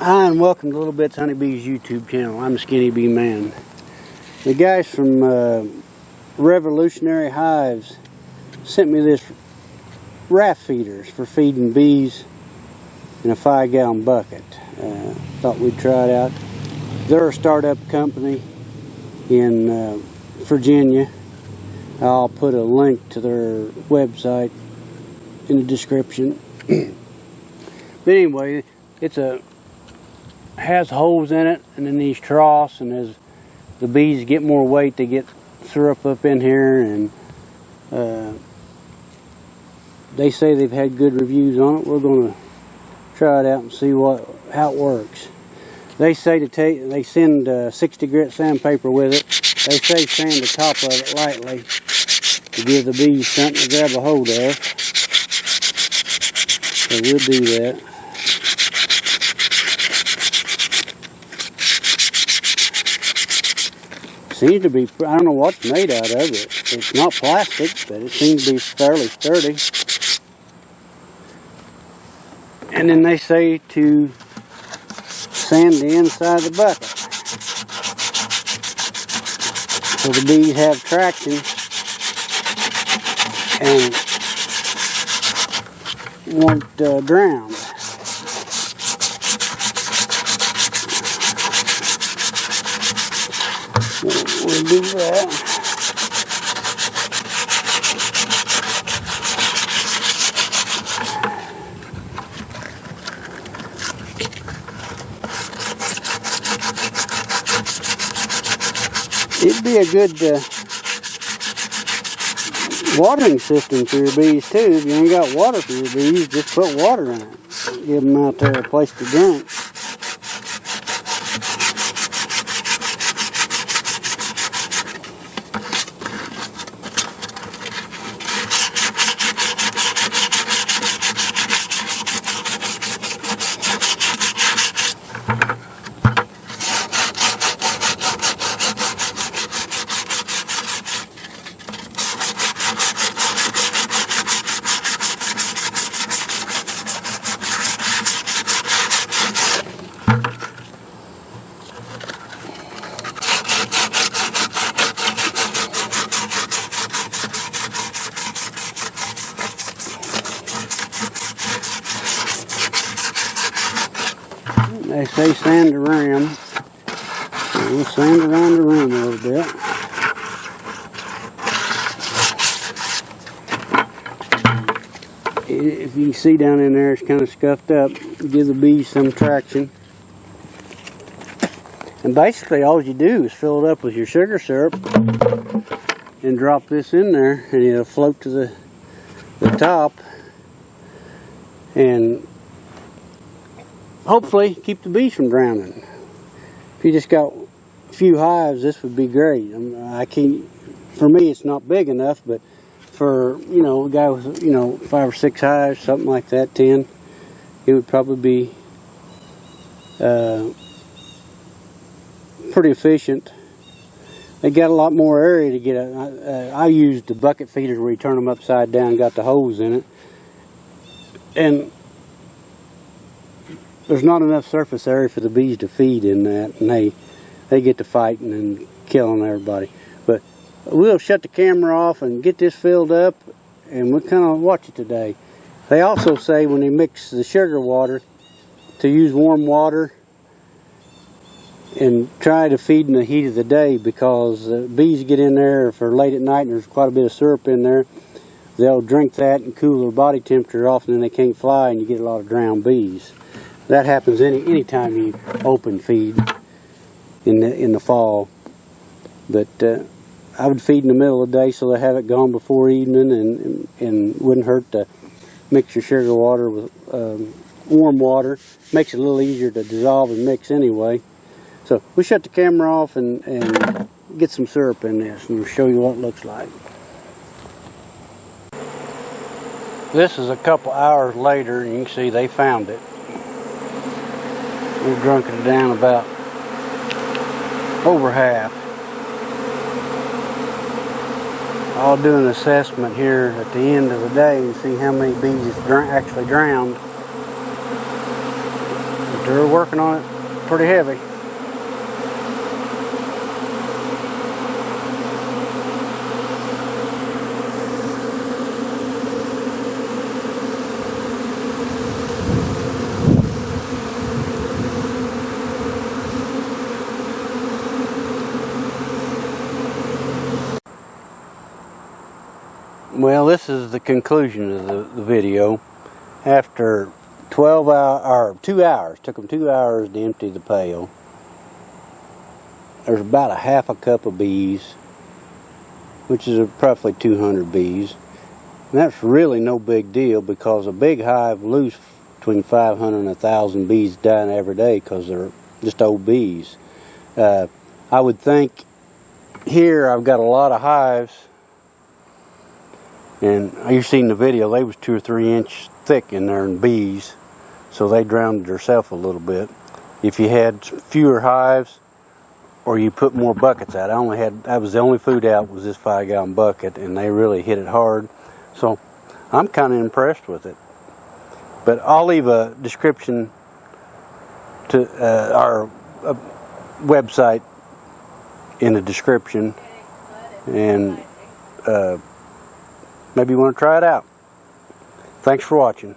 Hi and welcome to Little Bits Honeybees YouTube channel. I'm Skinny Bee Man. The guys from Revolutionary Hives sent me this Raft feeders for feeding bees in a 5-gallon bucket. Thought we'd try it out. They're a startup company in Virginia. I'll put a link to their website in the description. But anyway, has holes in it, and in these troughs, and as the bees get more weight, they get syrup up in here, and they say they've had good reviews on it. We're going to try it out and see how it works. They say they send 60 grit sandpaper with it. They say sand the top of it lightly to give the bees something to grab a hold of. So we'll do that. Seems to be, I don't know what's made out of it. It's not plastic, but it seems to be fairly sturdy. And then they say to sand the inside of the bucket so the bees have traction and won't drown. We'll do that. It'd be a good watering system for your bees too. If you ain't got water for your bees, just put water in it. Give them out there a place to drink. They say sand the rim. So we'll sand around the rim a little bit. If you can see down in there, it's kind of scuffed up. Give the bees some traction. And basically all you do is fill it up with your sugar syrup and drop this in there, and it'll float to the top and hopefully keep the bees from drowning. If you just got a few hives, this would be great. For me it's not big enough, but for a guy with 5 or 6 hives, something like that, 10, it would probably be pretty efficient. They got a lot more area to get. I used the bucket feeders where you turn them upside down, got the holes in it, and there's not enough surface area for the bees to feed in that, and they get to fighting and killing everybody. But we'll shut the camera off and get this filled up, and we'll kind of watch it today. They also say when they mix the sugar water to use warm water and try to feed in the heat of the day, because bees get in there for late at night and there's quite a bit of syrup in there. They'll drink that and cool their body temperature off, and then they can't fly, and you get a lot of drowned bees. That happens any time you open feed in the fall. But I would feed in the middle of the day so they have it gone before evening, and wouldn't hurt to mix your sugar water with warm water. Makes it a little easier to dissolve and mix anyway. So we'll shut the camera off and get some syrup in this, and we'll show you what it looks like. This is a couple hours later, and you can see they found it. We've drunk it down about over half. I'll do an assessment here at the end of the day and see how many bees actually drowned. They're working on it pretty heavy. Well, this is the conclusion of the video. After 12 hours, or 2 hours, took them 2 hours to empty the pail. There's about a half a cup of bees, which is roughly 200 bees. And that's really no big deal, because a big hive lose between 500 and 1,000 bees dying every day because they're just old bees. I would think here I've got a lot of hives, and you've seen the video, they was 2 or 3 inch thick in there in bees, so they drowned themselves a little bit. If you had fewer hives, or you put more buckets out, that was the only food out, was this 5-gallon bucket, and they really hit it hard. So I'm kind of impressed with it. But I'll leave a description to our website in the description, and maybe you want to try it out. Thanks for watching.